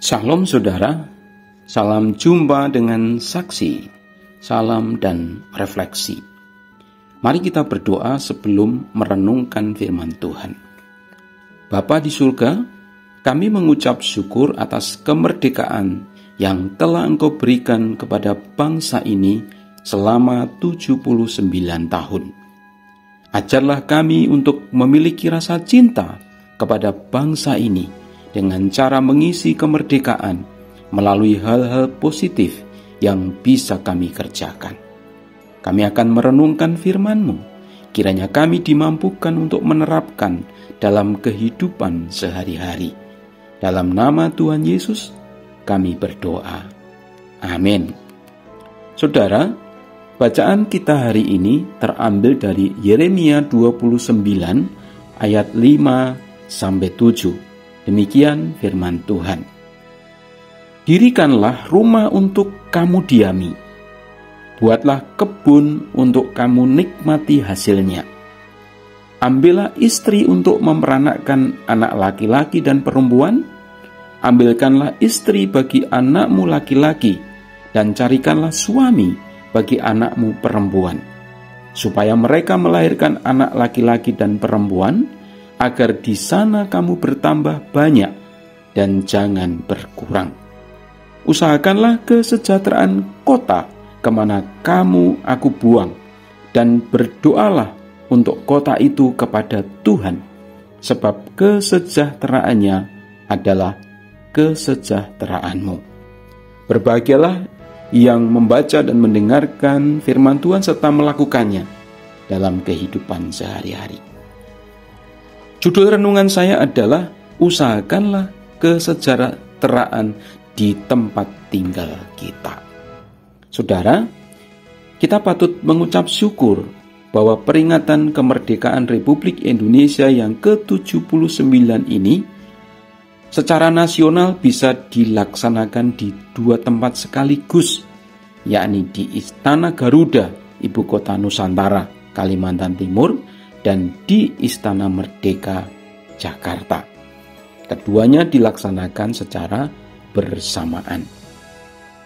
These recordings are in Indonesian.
Shalom saudara, salam jumpa dengan saksi, salam dan refleksi. Mari kita berdoa sebelum merenungkan firman Tuhan. Bapa di surga, kami mengucap syukur atas kemerdekaan yang telah Engkau berikan kepada bangsa ini selama 79 tahun. Ajarlah kami untuk memiliki rasa cinta kepada bangsa ini dengan cara mengisi kemerdekaan melalui hal-hal positif yang bisa kami kerjakan. Kami akan merenungkan firman-Mu, kiranya kami dimampukan untuk menerapkan dalam kehidupan sehari-hari. Dalam nama Tuhan Yesus, kami berdoa. Amin. Saudara, bacaan kita hari ini terambil dari Yeremia 29 ayat 5-7. Demikian firman Tuhan. Dirikanlah rumah untuk kamu diami. Buatlah kebun untuk kamu nikmati hasilnya. Ambillah istri untuk memperanakkan anak laki-laki dan perempuan. Ambilkanlah istri bagi anakmu laki-laki dan carikanlah suami bagi anakmu perempuan, supaya mereka melahirkan anak laki-laki dan perempuan, agar di sana kamu bertambah banyak dan jangan berkurang. Usahakanlah kesejahteraan kota kemana aku buang, dan berdoalah untuk kota itu kepada Tuhan, sebab kesejahteraannya adalah kesejahteraanmu. Berbahagialah yang membaca dan mendengarkan firman Tuhan serta melakukannya dalam kehidupan sehari-hari. Judul renungan saya adalah usahakanlah kesejahteraan di tempat tinggal kita. Saudara, kita patut mengucap syukur bahwa peringatan kemerdekaan Republik Indonesia yang ke-79 ini secara nasional bisa dilaksanakan di dua tempat sekaligus, yakni di Istana Garuda, Ibu Kota Nusantara, Kalimantan Timur, dan di Istana Merdeka, Jakarta. Keduanya dilaksanakan secara bersamaan.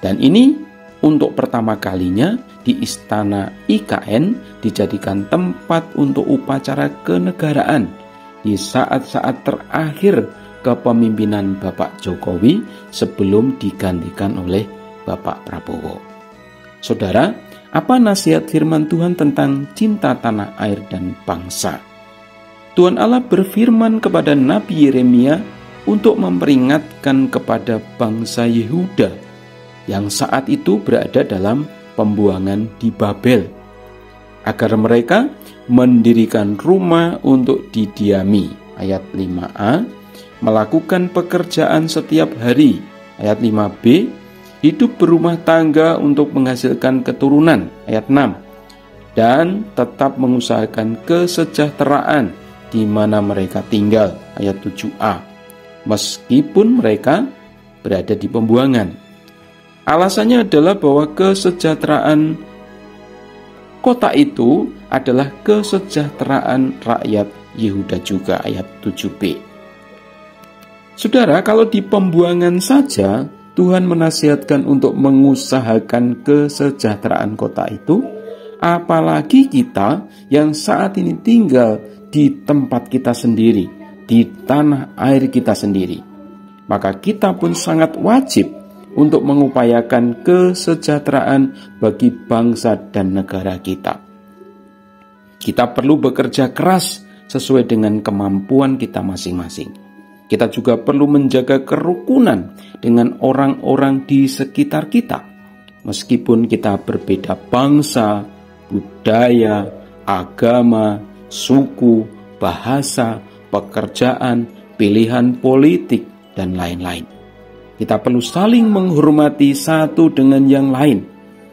Dan ini untuk pertama kalinya di Istana IKN dijadikan tempat untuk upacara kenegaraan di saat-saat terakhir kepemimpinan Bapak Jokowi sebelum digantikan oleh Bapak Prabowo. Saudara, apa nasihat firman Tuhan tentang cinta tanah air dan bangsa? Tuhan Allah berfirman kepada Nabi Yeremia untuk memperingatkan kepada bangsa Yehuda yang saat itu berada dalam pembuangan di Babel, agar mereka mendirikan rumah untuk didiami. Ayat 5a, melakukan pekerjaan setiap hari. Ayat 5b, hidup berumah tangga untuk menghasilkan keturunan. Ayat 6, dan tetap mengusahakan kesejahteraan di mana mereka tinggal. Ayat 7a, meskipun mereka berada di pembuangan. Alasannya adalah bahwa kesejahteraan kota itu adalah kesejahteraan rakyat Yehuda juga. Ayat 7b. Saudara, kalau di pembuangan saja Tuhan menasihatkan untuk mengusahakan kesejahteraan kota itu, apalagi kita yang saat ini tinggal di tempat kita sendiri, di tanah air kita sendiri. Maka kita pun sangat wajib untuk mengupayakan kesejahteraan bagi bangsa dan negara kita. Kita perlu bekerja keras sesuai dengan kemampuan kita masing-masing. Kita juga perlu menjaga kerukunan dengan orang-orang di sekitar kita. Meskipun kita berbeda bangsa, budaya, agama, suku, bahasa, pekerjaan, pilihan politik, dan lain-lain. Kita perlu saling menghormati satu dengan yang lain.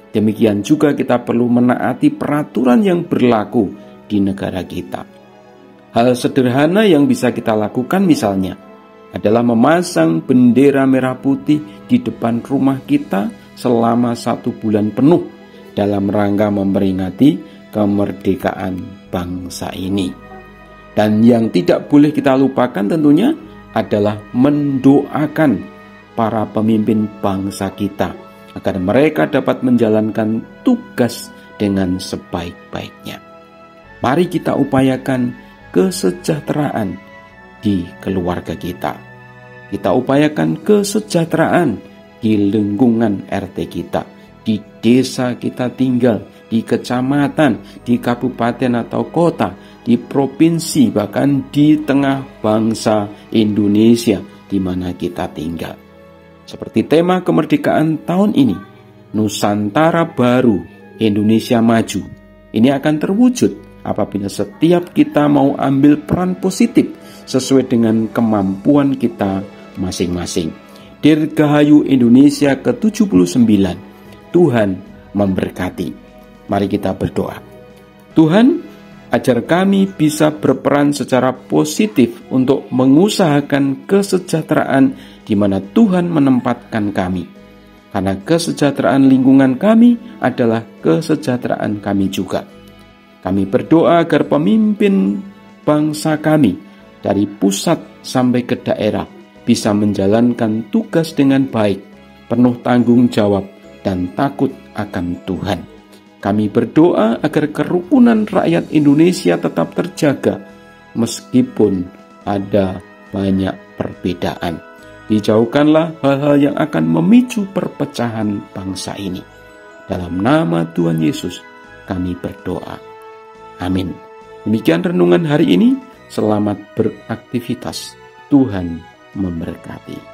Demikian juga kita perlu menaati peraturan yang berlaku di negara kita. Hal sederhana yang bisa kita lakukan misalnya adalah memasang bendera merah putih di depan rumah kita selama 1 bulan penuh dalam rangka memperingati kemerdekaan bangsa ini. Dan yang tidak boleh kita lupakan tentunya adalah mendoakan para pemimpin bangsa kita, agar mereka dapat menjalankan tugas dengan sebaik-baiknya. Mari kita upayakan kesejahteraan di keluarga kita. Kita upayakan kesejahteraan di lingkungan RT kita, di desa kita tinggal, di kecamatan, di kabupaten atau kota, di provinsi, bahkan di tengah bangsa Indonesia di mana kita tinggal. Seperti tema kemerdekaan tahun ini, Nusantara Baru, Indonesia Maju. Ini akan terwujud apabila setiap kita mau ambil peran positif sesuai dengan kemampuan kita masing-masing. Dirgahayu Indonesia ke-79. Tuhan memberkati. Mari kita berdoa. Tuhan, ajar kami bisa berperan secara positif untuk mengusahakan kesejahteraan di mana Tuhan menempatkan kami. Karena kesejahteraan lingkungan kami adalah kesejahteraan kami juga. Kami berdoa agar pemimpin bangsa kami dari pusat sampai ke daerah bisa menjalankan tugas dengan baik, penuh tanggung jawab dan takut akan Tuhan. Kami berdoa agar kerukunan rakyat Indonesia tetap terjaga meskipun ada banyak perbedaan. Dijauhkanlah hal-hal yang akan memicu perpecahan bangsa ini. Dalam nama Tuhan Yesus kami berdoa. Amin. Demikian renungan hari ini. Selamat beraktivitas. Tuhan memberkati.